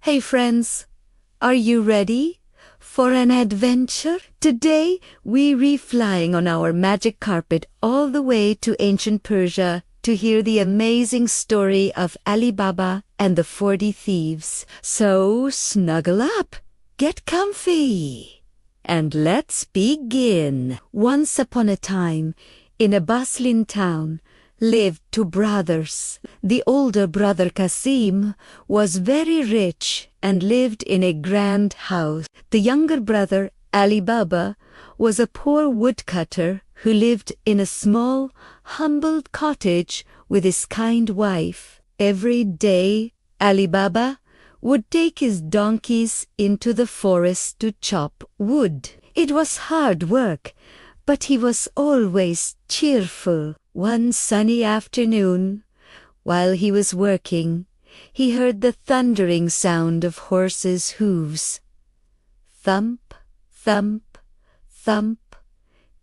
Hey friends, are you ready for an adventure? Today we re-flying on our magic carpet all the way to ancient Persia to hear the amazing story of Ali Baba and the 40 Thieves. So snuggle up, get comfy, and let's begin. Once upon a time, in a bustling town, lived two brothers. The older brother Kasim was very rich and lived in a grand house. The younger brother Ali Baba was a poor woodcutter who lived in a small, humble cottage with his kind wife. Every day Ali Baba would take his donkeys into the forest to chop wood. It was hard work, but he was always cheerful. One sunny afternoon, while he was working, he heard the thundering sound of horses' hooves. Thump, thump, thump.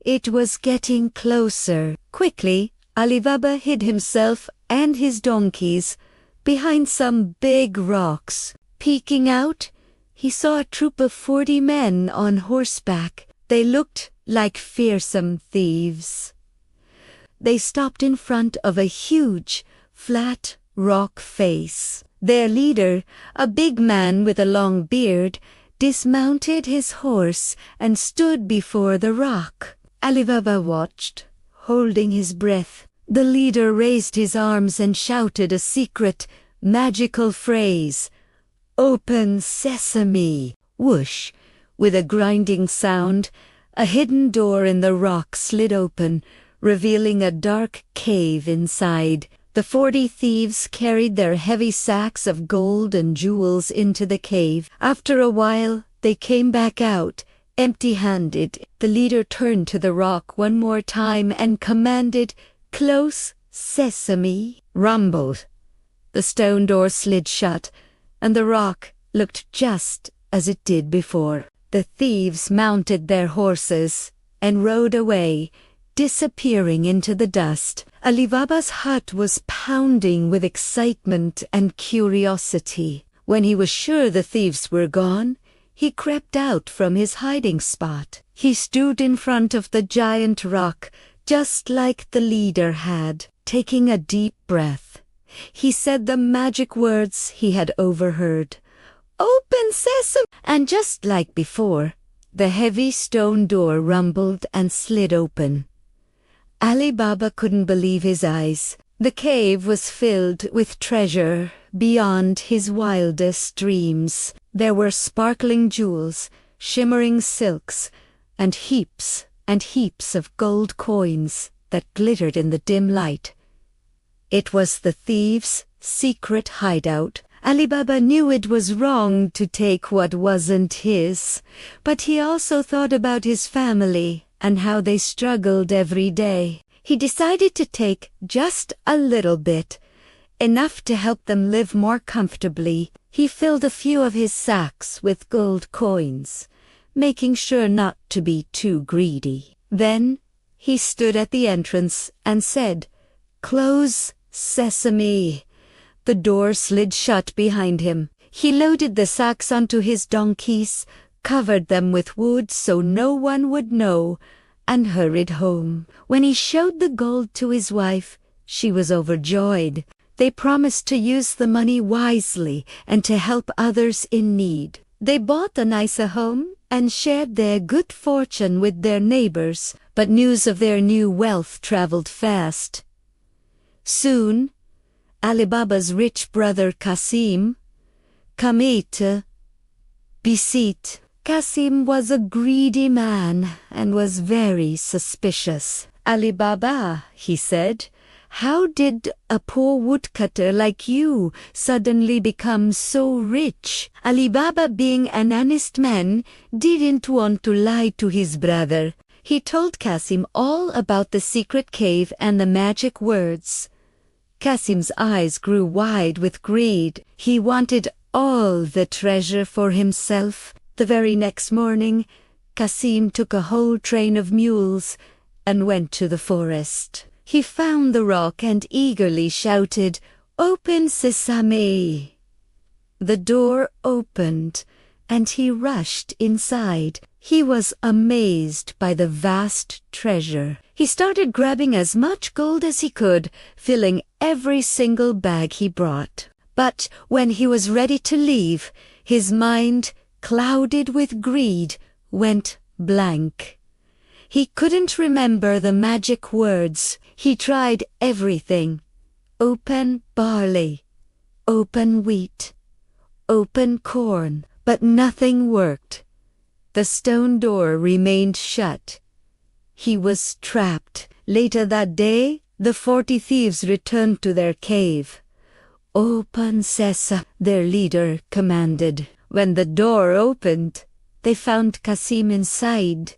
It was getting closer. Quickly, Ali Baba hid himself and his donkeys behind some big rocks. Peeking out, he saw a troop of 40 men on horseback. They looked like fearsome thieves. They stopped in front of a huge, flat rock face. Their leader, a big man with a long beard, dismounted his horse and stood before the rock. Ali Baba watched, holding his breath. The leader raised his arms and shouted a secret, magical phrase. "Open Sesame!" Whoosh! With a grinding sound, a hidden door in the rock slid open, revealing a dark cave inside. The 40 thieves carried their heavy sacks of gold and jewels into the cave. After a while, they came back out, empty-handed. The leader turned to the rock one more time and commanded, "Close, Sesame!" Rumbled. The stone door slid shut, and the rock looked just as it did before. The thieves mounted their horses and rode away, disappearing into the dust. Ali Baba's heart was pounding with excitement and curiosity. When he was sure the thieves were gone, he crept out from his hiding spot. He stood in front of the giant rock, just like the leader had. Taking a deep breath, he said the magic words he had overheard. "Open Sesame!" And just like before, the heavy stone door rumbled and slid open. Ali Baba couldn't believe his eyes. The cave was filled with treasure beyond his wildest dreams. There were sparkling jewels, shimmering silks, and heaps of gold coins that glittered in the dim light. It was the thieves' secret hideout. Ali Baba knew it was wrong to take what wasn't his, but he also thought about his family and how they struggled every day. He decided to take just a little bit, enough to help them live more comfortably. He filled a few of his sacks with gold coins, making sure not to be too greedy. Then he stood at the entrance and said, "Close, Sesame." The door slid shut behind him. He loaded the sacks onto his donkeys, covered them with wood so no one would know, and hurried home. When he showed the gold to his wife, she was overjoyed. They promised to use the money wisely and to help others in need. They bought a nicer home and shared their good fortune with their neighbors, but news of their new wealth traveled fast. Soon, Ali Baba's rich brother Kasim came to visit. Kasim was a greedy man and was very suspicious. "Ali Baba," he said, "how did a poor woodcutter like you suddenly become so rich?" Ali Baba, being an honest man, didn't want to lie to his brother. He told Kasim all about the secret cave and the magic words. Kasim's eyes grew wide with greed. He wanted all the treasure for himself. The very next morning, Kasim took a whole train of mules and went to the forest. He found the rock and eagerly shouted, "Open Sesame!" The door opened, and he rushed inside. He was amazed by the vast treasure. He started grabbing as much gold as he could, filling every single bag he brought. But when he was ready to leave, his mind, clouded with greed, went blank. He couldn't remember the magic words. He tried everything. Open barley, open wheat, open corn, but nothing worked. The stone door remained shut. He was trapped. Later that day, the 40 thieves returned to their cave. "Open, Sesame," their leader commanded. When the door opened, they found Kasim inside,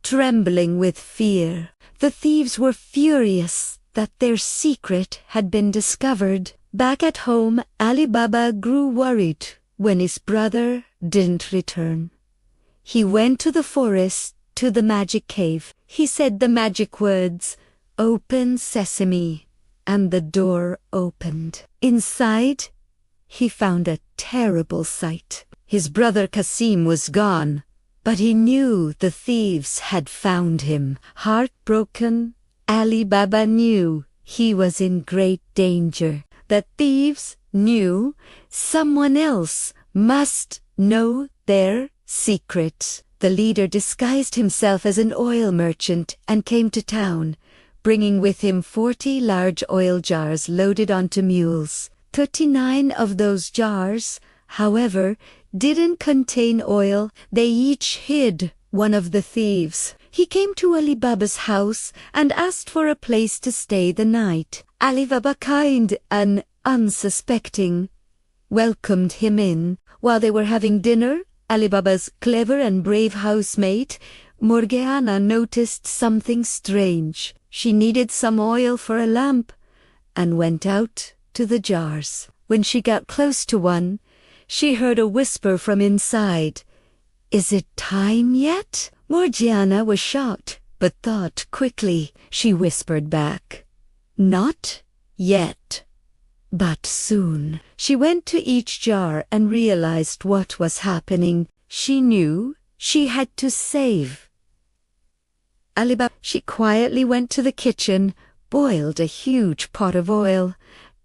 trembling with fear. The thieves were furious that their secret had been discovered. Back at home, Ali Baba grew worried when his brother didn't return. He went to the forest, to the magic cave. He said the magic words, "Open, Sesame," and the door opened. Inside, he found a terrible sight. His brother Kasim was gone, but he knew the thieves had found him. Heartbroken, Ali Baba knew he was in great danger. The thieves knew someone else must know their secret. The leader disguised himself as an oil merchant and came to town, bringing with him 40 large oil jars loaded onto mules. 39 of those jars, however, didn't contain oil. They each hid one of the thieves. He came to Ali Baba's house and asked for a place to stay the night. Ali Baba, kind and unsuspecting, welcomed him in. While they were having dinner, Ali Baba's clever and brave housemate, Morgiana, noticed something strange. She needed some oil for a lamp and went out to the jars. When she got close to one, she heard a whisper from inside. "Is it time yet?" Morgiana was shocked, but thought quickly. She whispered back, "Not yet, but soon." She went to each jar and realized what was happening. She knew she had to save Ali Baba. She quietly went to the kitchen, boiled a huge pot of oil,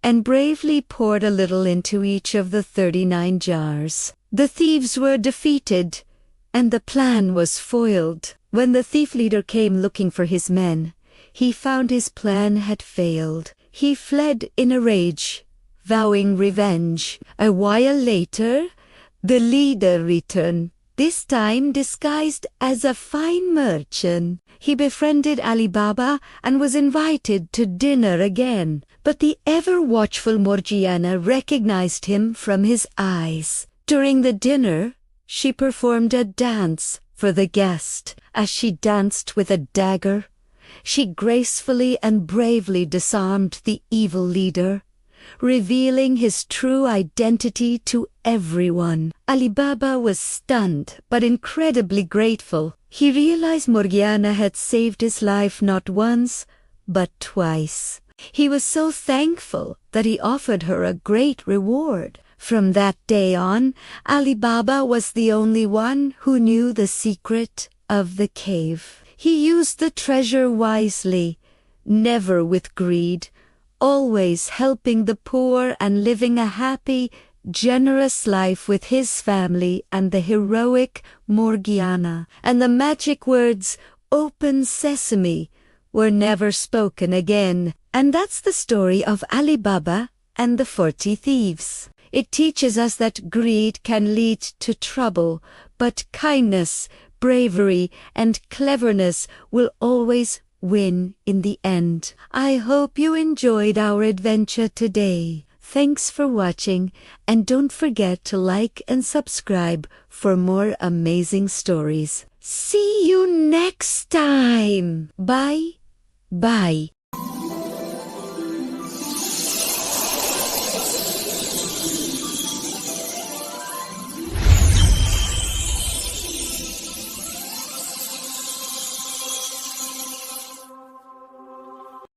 and bravely poured a little into each of the 39 jars. The thieves were defeated, and the plan was foiled. When the thief leader came looking for his men, he found his plan had failed. He fled in a rage, vowing revenge. A while later, the leader returned, this time disguised as a fine merchant. He befriended Ali Baba and was invited to dinner again. But the ever-watchful Morgiana recognized him from his eyes. During the dinner, she performed a dance for the guest. As she danced with a dagger, she gracefully and bravely disarmed the evil leader, revealing his true identity to everyone. Ali Baba was stunned but incredibly grateful. He realized Morgiana had saved his life not once, but twice. He was so thankful that he offered her a great reward. From that day on, Ali Baba was the only one who knew the secret of the cave. He used the treasure wisely, never with greed, always helping the poor and living a happy, generous life with his family and the heroic Morgiana. And the magic words, "Open Sesame," were never spoken again. And that's the story of Ali Baba and the 40 Thieves. It teaches us that greed can lead to trouble, but kindness, bravery, and cleverness will always win in the end. I hope you enjoyed our adventure today. Thanks for watching, and don't forget to like and subscribe for more amazing stories. See you next time. Bye. Bye.